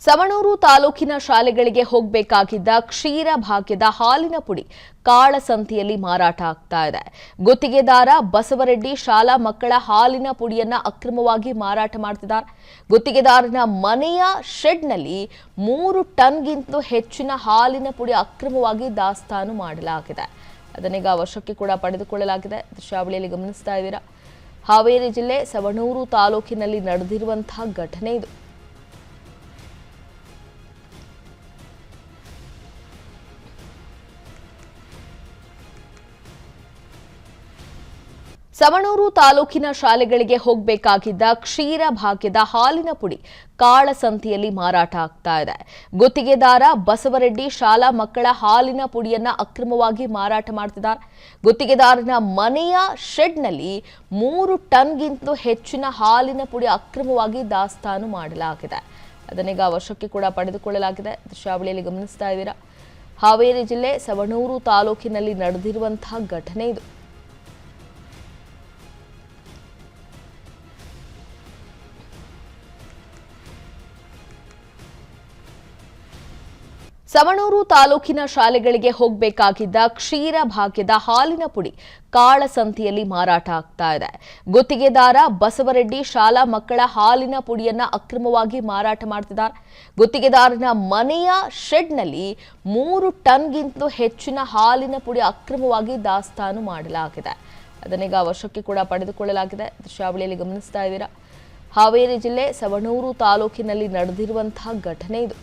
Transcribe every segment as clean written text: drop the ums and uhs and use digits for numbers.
ಸವಣೂರು ತಾಲೂಕಿನ ಶಾಲೆಗಳಿಗೆ ಹೋಗಬೇಕಾಗಿದ್ದ ಕ್ಷೀರ ಭಾಗ್ಯದ ಹಾಲಿನ ಪುಡಿ ಕಾಳಸಂತೆಯಲ್ಲಿ ಮಾರಾಟ ಆಗ್ತಾ ಇದೆ. ಗುತ್ತಿಗೆದಾರ ಬಸವರೆಡ್ಡಿ ಶಾಲಾ ಮಕ್ಕಳ ಹಾಲಿನ ಪುಡಿಯನ್ನ ಅಕ್ರಮವಾಗಿ ಮಾರಾಟ ಮಾಡ್ತಿದ್ದಾರೆ. ಗುತ್ತಿಗೆದಾರನ ಮನೆಯ ಶೆಡ್ನಲ್ಲಿ 3 ಟನ್ಗಿಂತಲೂ ಹೆಚ್ಚಿನ ಹಾಲಿನ ಪುಡಿ ಅಕ್ರಮವಾಗಿ ದಾಸ್ತಾನು ಮಾಡಲಾಗಿದೆ. ಅದನ್ನೀಗ ವಶಕ್ಕೆ ಕೂಡ ಪಡೆದುಕೊಳ್ಳಲಾಗಿದೆ. ದೃಶ್ಯಾವಳಿಯಲ್ಲಿ ಗಮನಿಸ್ತಾ ಇದ್ದೀರಾ. ಹಾವೇರಿ ಜಿಲ್ಲೆ ಸವಣೂರು ತಾಲೂಕಿನಲ್ಲಿ ನಡೆದಿರುವಂತಹ ಘಟನೆ ಇದು. ಸವಣೂರು ತಾಲೂಕಿನ ಶಾಲೆಗಳಿಗೆ ಹೋಗಬೇಕಾಗಿದ್ದ ಕ್ಷೀರ ಭಾಗ್ಯದ ಹಾಲಿನ ಪುಡಿ ಕಾಳಸಂತೆಯಲ್ಲಿ ಮಾರಾಟ ಆಗ್ತಾ ಇದೆ. ಗುತ್ತಿಗೆದಾರ ಬಸವರೆಡ್ಡಿ ಶಾಲಾ ಮಕ್ಕಳ ಹಾಲಿನ ಪುಡಿಯನ್ನ ಅಕ್ರಮವಾಗಿ ಮಾರಾಟ ಮಾಡ್ತಿದ್ದಾರೆ. ಗುತ್ತಿಗೆದಾರನ ಮನೆಯ ಶೆಡ್ನಲ್ಲಿ 3 ಟನ್ಗಿಂತಲೂ ಹೆಚ್ಚಿನ ಹಾಲಿನ ಪುಡಿ ಅಕ್ರಮವಾಗಿ ದಾಸ್ತಾನು ಮಾಡಲಾಗಿದೆ. ಅದನ್ನೀಗ ವಶಕ್ಕೆ ಕೂಡ ಪಡೆದುಕೊಳ್ಳಲಾಗಿದೆ. ದೃಶ್ಯಾವಳಿಯಲ್ಲಿ ಗಮನಿಸ್ತಾ ಇದ್ದೀರಾ. ಹಾವೇರಿ ಜಿಲ್ಲೆ ಸವಣೂರು ತಾಲೂಕಿನಲ್ಲಿ ನಡೆದಿರುವಂತಹ ಘಟನೆ ಇದು. ಸವಣೂರು ತಾಲೂಕಿನ ಶಾಲೆಗಳಿಗೆ ಹೋಗಬೇಕಾಗಿದ್ದ ಕ್ಷೀರ ಭಾಗ್ಯದ ಹಾಲಿನ ಪುಡಿ ಕಾಳಸಂತೆಯಲ್ಲಿ ಮಾರಾಟ ಆಗ್ತಾ ಇದೆ. ಗುತ್ತಿಗೆದಾರ ಬಸವರೆಡ್ಡಿ ಶಾಲಾ ಮಕ್ಕಳ ಹಾಲಿನ ಪುಡಿಯನ್ನ ಅಕ್ರಮವಾಗಿ ಮಾರಾಟ ಮಾಡ್ತಿದ್ದಾರೆ. ಗುತ್ತಿಗೆದಾರನ ಮನೆಯ ಶೆಡ್ನಲ್ಲಿ 3 ಟನ್ಗಿಂತಲೂ ಹೆಚ್ಚಿನ ಹಾಲಿನ ಪುಡಿ ಅಕ್ರಮವಾಗಿ ದಾಸ್ತಾನು ಮಾಡಲಾಗಿದೆ. ಅದನ್ನೀಗ ವಶಕ್ಕೆ ಕೂಡ ಪಡೆದುಕೊಳ್ಳಲಾಗಿದೆ. ದೃಶ್ಯಾವಳಿಯಲ್ಲಿ ಗಮನಿಸ್ತಾ ಇದ್ದೀರಾ. ಹಾವೇರಿ ಜಿಲ್ಲೆ ಸವಣೂರು ತಾಲೂಕಿನಲ್ಲಿ ನಡೆದಿರುವಂತಹ ಘಟನೆ ಇದು.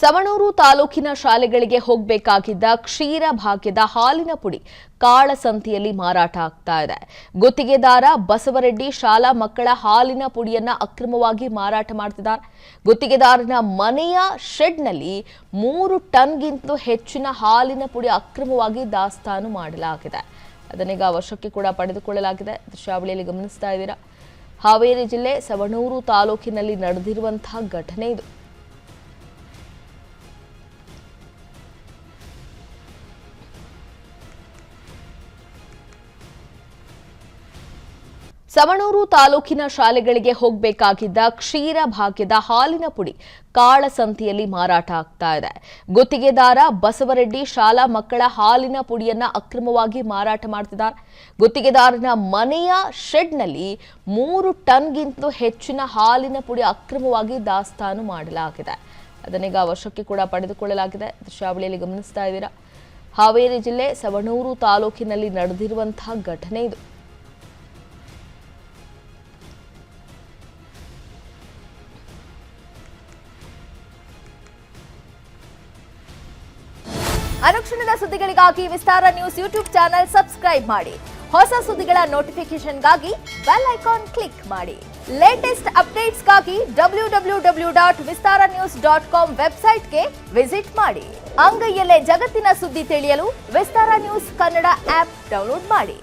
ಸವಣೂರು ತಾಲೂಕಿನ ಶಾಲೆಗಳಿಗೆ ಹೋಗಬೇಕಾಗಿದ್ದ ಕ್ಷೀರ ಭಾಗ್ಯದ ಹಾಲಿನ ಪುಡಿ ಕಾಳಸಂತೆಯಲ್ಲಿ ಮಾರಾಟ ಆಗ್ತಾ ಇದೆ. ಗುತ್ತಿಗೆದಾರ ಬಸವರೆಡ್ಡಿ ಶಾಲಾ ಮಕ್ಕಳ ಹಾಲಿನ ಪುಡಿಯನ್ನ ಅಕ್ರಮವಾಗಿ ಮಾರಾಟ ಮಾಡ್ತಿದ್ದಾರೆ. ಗುತ್ತಿಗೆದಾರನ ಮನೆಯ ಶೆಡ್ನಲ್ಲಿ 3 ಟನ್ಗಿಂತಲೂ ಹೆಚ್ಚಿನ ಹಾಲಿನ ಪುಡಿ ಅಕ್ರಮವಾಗಿ ದಾಸ್ತಾನು ಮಾಡಲಾಗಿದೆ. ಅದನ್ನೀಗ ವಶಕ್ಕೆ ಕೂಡ ಪಡೆದುಕೊಳ್ಳಲಾಗಿದೆ. ದೃಶ್ಯಾವಳಿಯಲ್ಲಿ ಗಮನಿಸ್ತಾ ಇದ್ದೀರಾ. ಹಾವೇರಿ ಜಿಲ್ಲೆ ಸವಣೂರು ತಾಲೂಕಿನಲ್ಲಿ ನಡೆದಿರುವಂತಹ ಘಟನೆ ಇದು. ಸವಣೂರು ತಾಲೂಕಿನ ಶಾಲೆಗಳಿಗೆ ಹೋಗಬೇಕಾಗಿದ್ದ ಕ್ಷೀರ ಭಾಗ್ಯದ ಹಾಲಿನ ಪುಡಿ ಕಾಳಸಂತೆಯಲ್ಲಿ ಮಾರಾಟ ಆಗ್ತಾ ಇದೆ. ಗುತ್ತಿಗೆದಾರ ಬಸವರೆಡ್ಡಿ ಶಾಲಾ ಮಕ್ಕಳ ಹಾಲಿನ ಪುಡಿಯನ್ನ ಅಕ್ರಮವಾಗಿ ಮಾರಾಟ ಮಾಡ್ತಿದ್ದಾರೆ. ಗುತ್ತಿಗೆದಾರನ ಮನೆಯ ಶೆಡ್ನಲ್ಲಿ 3 ಟನ್ಗಿಂತಲೂ ಹೆಚ್ಚಿನ ಹಾಲಿನ ಪುಡಿ ಅಕ್ರಮವಾಗಿ ದಾಸ್ತಾನು ಮಾಡಲಾಗಿದೆ. ಅದನ್ನೀಗ ವಶಕ್ಕೆ ಕೂಡ ಪಡೆದುಕೊಳ್ಳಲಾಗಿದೆ. ದೃಶ್ಯಾವಳಿಯಲ್ಲಿ ಗಮನಿಸ್ತಾ ಇದ್ದೀರಾ. ಹಾವೇರಿ ಜಿಲ್ಲೆ ಸವಣೂರು ತಾಲೂಕಿನಲ್ಲಿ ನಡೆದಿರುವಂತಹ ಘಟನೆ ಇದು. ಅನುಕ್ಷಣದ ಸುದ್ದಿಗಳಿಗಾಗಿ ವಿಸ್ತಾರ ನ್ಯೂಸ್ ಯೂಟ್ಯೂಬ್ ಚಾನೆಲ್ ಸಬ್ಸ್ಕ್ರೈಬ್ ಮಾಡಿ. ಹೊಸ ಸುದ್ದಿಗಳ ನೋಟಿಫಿಕೇಶನ್ಗಾಗಿ ಬೆಲ್ ಐಕಾನ್ ಕ್ಲಿಕ್ ಮಾಡಿ. ಲೇಟೆಸ್ಟ್ ಅಪ್ಡೇಟ್ಸ್ಗಾಗಿ www.vistaranews.com ವೆಬ್ಸೈಟ್ಗೆ ವಿಸಿಟ್ ಮಾಡಿ. ಅಂಗೈಯಲ್ಲೇ ಜಗತ್ತಿನ ಸುದ್ದಿ ತಿಳಿಯಲು ವಿಸ್ತಾರ ನ್ಯೂಸ್ ಕನ್ನಡ ಆಪ್ ಡೌನ್ಲೋಡ್ ಮಾಡಿ.